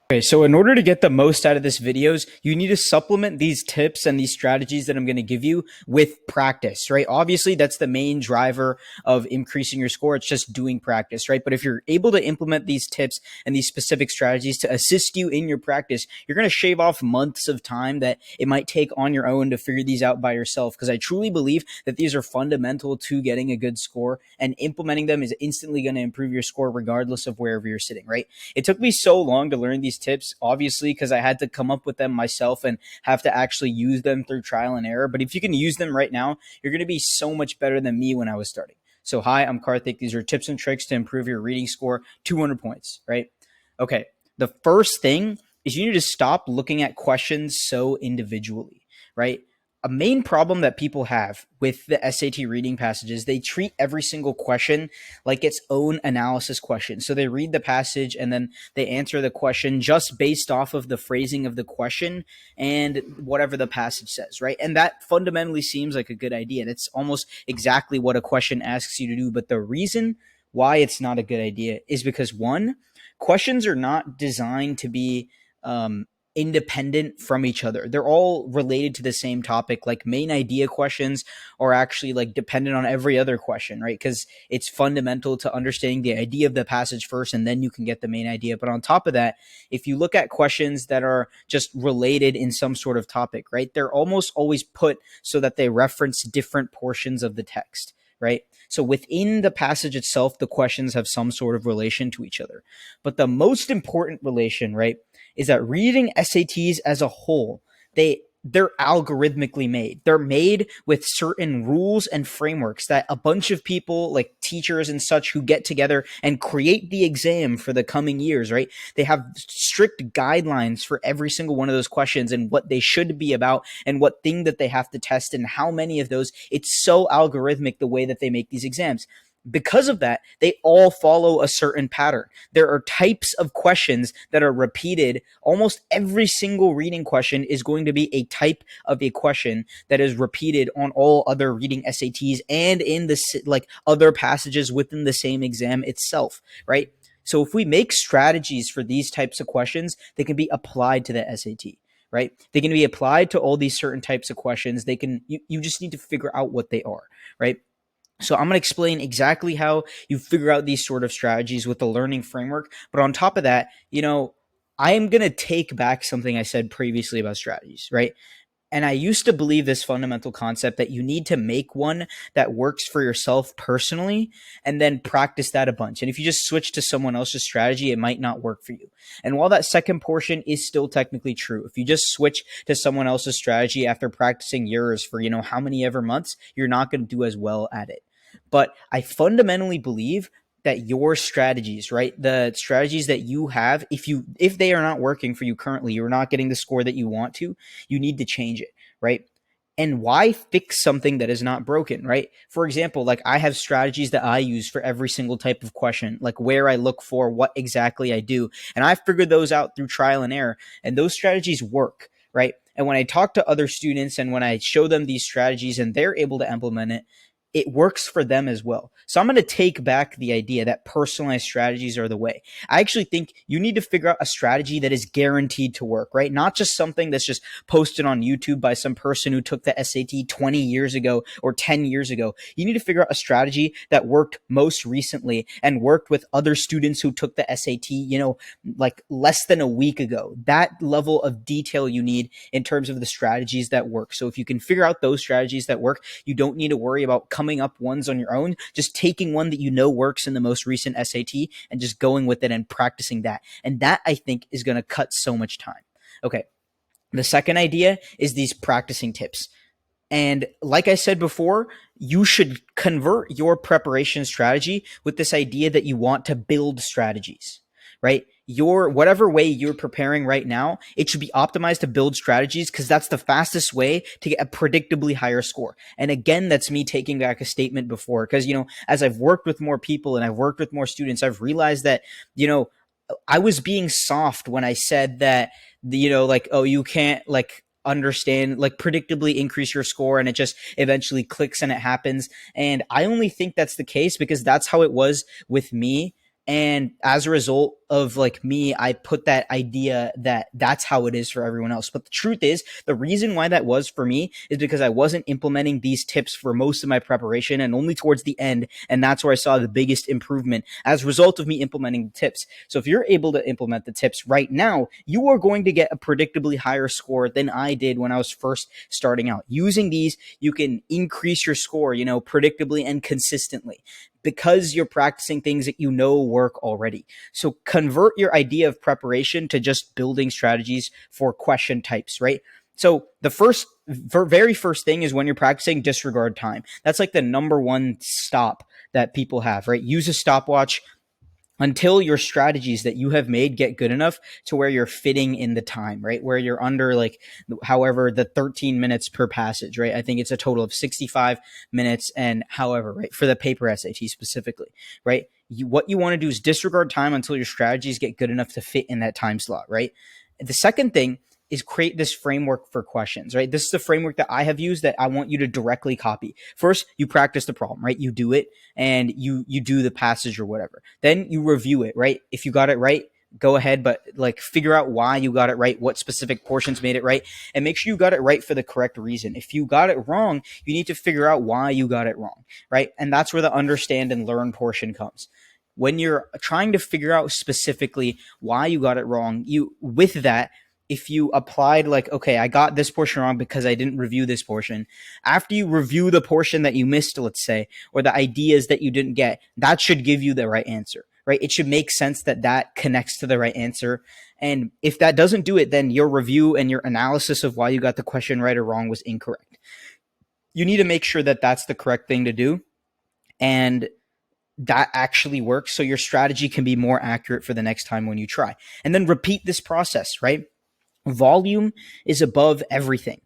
Okay, so in order to get the most out of this videos, you need to supplement these tips and these strategies that I'm going to give you with practice, right? Obviously, that's the main driver of increasing your score. It's just doing practice, right? But if you're able to implement these tips and these specific strategies to assist you in your practice, you're going to shave off months of time that it might take on your own to figure these out by yourself. Because I truly believe that these are fundamental to getting a good score, and implementing them is instantly going to improve your score regardless of wherever you're sitting, right? It took me so long to learn these tips, obviously, because I had to come up with them myself and have to actually use them through trial and error. But if you can use them right now, you're going to be so much better than me when I was starting. So, hi, I'm Karthik. These are tips and tricks to improve your reading score 200 points, right? Okay. The first thing is you need to stop looking at questions so individually, right? A main problem that people have with the SAT reading passages, they treat every single question like its own analysis question. So they read the passage and then they answer the question just based off of the phrasing of the question and whatever the passage says, right? And that fundamentally seems like a good idea. That's almost exactly what a question asks you to do. But the reason why it's not a good idea is because, one, questions are not designed to be independent from each other. They're all related to the same topic. Like, main idea questions are actually like dependent on every other question, right? Because it's fundamental to understanding the idea of the passage first, and then you can get the main idea. But on top of that, if you look at questions that are just related in some sort of topic, right, they're almost always put so that they reference different portions of the text, right? So within the passage itself, the questions have some sort of relation to each other. But the most important relation, right, is that reading SATs as a whole, they're algorithmically made. They're made with certain rules and frameworks that a bunch of people, like teachers and such, who get together and create the exam for the coming years, right? They have strict guidelines for every single one of those questions and what they should be about and what thing that they have to test and how many of those. It's so algorithmic the way that they make these exams. Because of that, they all follow a certain pattern. There are types of questions that are repeated. Almost every single reading question is going to be a type of a question that is repeated on all other reading SATs and in the like other passages within the same exam itself, right? So if we make strategies for these types of questions, they can be applied to the SAT, right? They can be applied to all these certain types of questions. You just need to figure out what they are, right? So I'm going to explain exactly how you figure out these sort of strategies with the learning framework. But on top of that, I am going to take back something I said previously about strategies, right? And I used to believe this fundamental concept that you need to make one that works for yourself personally and then practice that a bunch. And if you just switch to someone else's strategy, it might not work for you. And while that second portion is still technically true, if you just switch to someone else's strategy after practicing yours for, how many ever months, you're not going to do as well at it. But I fundamentally believe that your strategies, right? The strategies that you have, if they are not working for you currently, you're not getting the score that you want to, you need to change it, right? And why fix something that is not broken, right? For example, like, I have strategies that I use for every single type of question, like where I look for, what exactly I do. And I figured those out through trial and error, and those strategies work, right? And when I talk to other students and when I show them these strategies and they're able to implement it, it works for them as well. So I'm going to take back the idea that personalized strategies are the way. I actually think you need to figure out a strategy that is guaranteed to work, right? Not just something that's just posted on YouTube by some person who took the SAT 20 years ago or 10 years ago. You need to figure out a strategy that worked most recently and worked with other students who took the SAT, like less than a week ago. That level of detail you need in terms of the strategies that work. So if you can figure out those strategies that work, you don't need to worry about coming up ones on your own. Just taking one that works in the most recent SAT and just going with it and practicing that. And that, I think, is going to cut so much time. Okay. The second idea is these practicing tips. And like I said before, you should convert your preparation strategy with this idea that you want to build strategies, right? Whatever way you're preparing right now, it should be optimized to build strategies, because that's the fastest way to get a predictably higher score. And again, that's me taking back a statement before, because, as I've worked with more people and I've worked with more students, I've realized that, I was being soft when I said that, like, oh, you can't like understand, like, predictably increase your score and it just eventually clicks and it happens. And I only think that's the case because that's how it was with me. And as a result, of like me, I put that idea that that's how it is for everyone else. But the truth is, the reason why that was for me is because I wasn't implementing these tips for most of my preparation and only towards the end. And that's where I saw the biggest improvement as a result of me implementing the tips. So if you're able to implement the tips right now, you are going to get a predictably higher score than I did when I was first starting out. Using these, you can increase your score, predictably and consistently, because you're practicing things that you know work already. So convert your idea of preparation to just building strategies for question types, right? So the very first thing is when you're practicing, disregard time. That's like the number one stop that people have, right? Use a stopwatch until your strategies that you have made get good enough to where you're fitting in the time, right? Where you're under like, however, the 13 minutes per passage, right? I think it's a total of 65 minutes and however, right? For the paper SAT specifically, right? What you want to do is disregard time until your strategies get good enough to fit in that time slot, right? The second thing is create this framework for questions, right? This is the framework that I have used that I want you to directly copy. First, you practice the problem, right? You do it and you do the passage or whatever. Then you review it, right? If you got it right, go ahead, but like figure out why you got it right, what specific portions made it right, and make sure you got it right for the correct reason. If you got it wrong, you need to figure out why you got it wrong, right? And that's where the understand and learn portion comes. When you're trying to figure out specifically why you got it wrong, with that, if you applied like, okay, I got this portion wrong because I didn't review this portion. After you review the portion that you missed, let's say, or the ideas that you didn't get, that should give you the right answer, right? It should make sense that that connects to the right answer. And if that doesn't do it, then your review and your analysis of why you got the question right or wrong was incorrect. You need to make sure that that's the correct thing to do. And that actually works so your strategy can be more accurate for the next time when you try. And then repeat this process, right? Volume is above everything.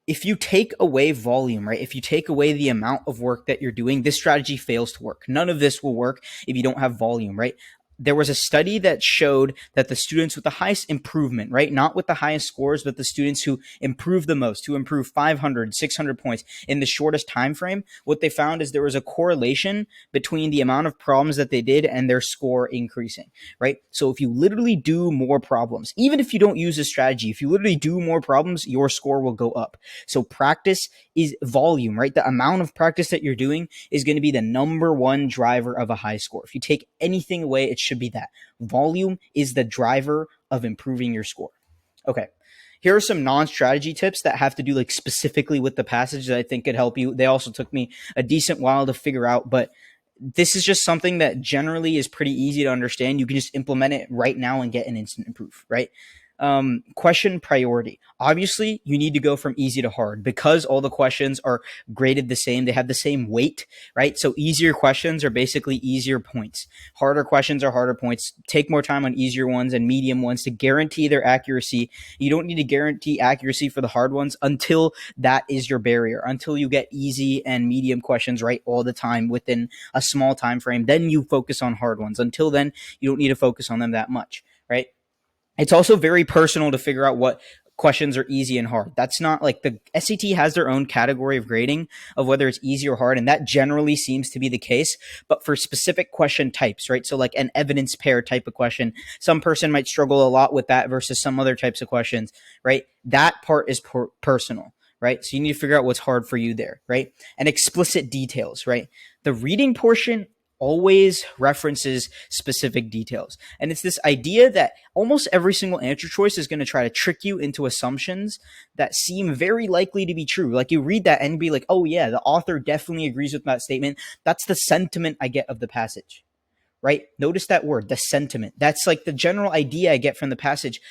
If you take away volume, right? If you take away the amount of work that you're doing, this strategy fails to work. None of this will work if you don't have volume, right? There was a study that showed that the students with the highest improvement, right? Not with the highest scores, but the students who improve the most, who improve 500, 600 points in the shortest time frame, what they found is there was a correlation between the amount of problems that they did and their score increasing, right? So if you literally do more problems, even if you don't use a strategy, if you literally do more problems, your score will go up. So practice is volume, right? The amount of practice that you're doing is going to be the number one driver of a high score. If you take anything away, it should be that. Volume is the driver of improving your score. Okay. Here are some non-strategy tips that have to do like specifically with the passage that I think could help you. They also took me a decent while to figure out, but this is just something that generally is pretty easy to understand. You can just implement it right now and get an instant improve, right? Question priority. Obviously, you need to go from easy to hard because all the questions are graded the same. They have the same weight, right? So easier questions are basically easier points. Harder questions are harder points. Take more time on easier ones and medium ones to guarantee their accuracy. You don't need to guarantee accuracy for the hard ones until that is your barrier, until you get easy and medium questions right all the time within a small time frame. Then you focus on hard ones. Until then, you don't need to focus on them that much, right? It's also very personal to figure out what questions are easy and hard. That's not like the SAT has their own category of grading of whether it's easy or hard, and that generally seems to be the case. But for specific question types, right? So like an evidence pair type of question, some person might struggle a lot with that versus some other types of questions, right? That part is personal, right? So you need to figure out what's hard for you there, right? And explicit details, right? The reading portion always references specific details. And it's this idea that almost every single answer choice is going to try to trick you into assumptions that seem very likely to be true. Like you read that and be like, oh yeah, the author definitely agrees with that statement. That's the sentiment I get of the passage, right? Notice that word, the sentiment. That's like the general idea I get from the passage,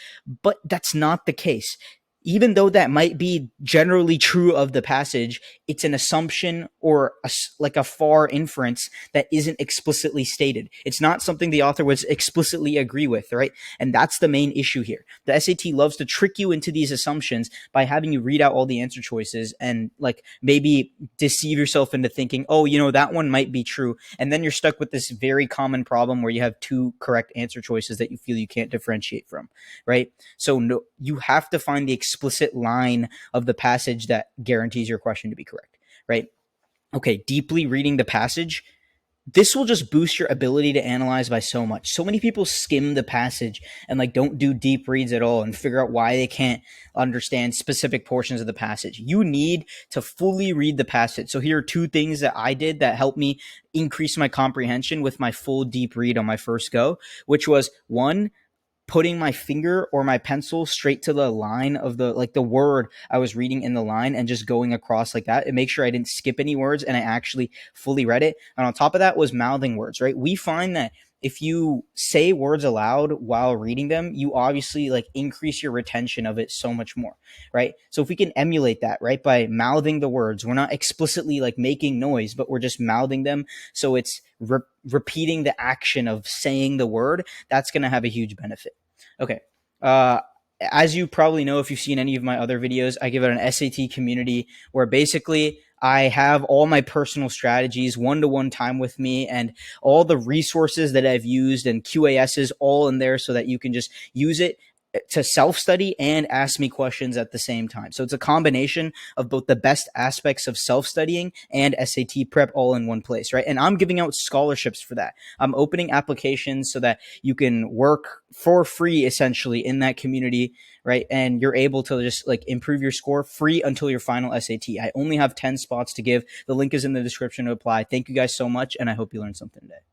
but that's not the case. Even though that might be generally true of the passage, it's an assumption or like a far inference that isn't explicitly stated. It's not something the author would explicitly agree with, right? And that's the main issue here. The SAT loves to trick you into these assumptions by having you read out all the answer choices and like maybe deceive yourself into thinking, oh, that one might be true. And then you're stuck with this very common problem where you have two correct answer choices that you feel you can't differentiate from, right? So no, you have to find the explicit line of the passage that guarantees your question to be correct, right? Okay, deeply reading the passage. this will just boost your ability to analyze by so much. So many people skim the passage and like don't do deep reads at all and figure out why they can't understand specific portions of the passage. You need to fully read the passage. So here are two things that I did that helped me increase my comprehension with my full deep read on my first go, which was one, putting my finger or my pencil straight to the line of the like the word I was reading in the line and just going across like that and make sure I didn't skip any words and I actually fully read it. And on top of that was mouthing words, right? We find that if you say words aloud while reading them, you obviously like increase your retention of it so much more, right? So if we can emulate that, right, by mouthing the words, we're not explicitly like making noise, but we're just mouthing them. So it's repeating the action of saying the word. That's going to have a huge benefit. Okay. Uh, as you probably know, if you've seen any of my other videos, I give it an SAT community where basically I have all my personal strategies, one-to-one time with me, and all the resources that I've used and QASs all in there so that you can just use it to self-study and ask me questions at the same time. So it's a combination of both the best aspects of self-studying and SAT prep all in one place, right? And I'm giving out scholarships for that. I'm opening applications so that you can work for free essentially in that community, right? And you're able to just like improve your score free until your final SAT. I only have 10 spots to give. The link is in the description to apply. Thank you guys so much, and I hope you learned something today.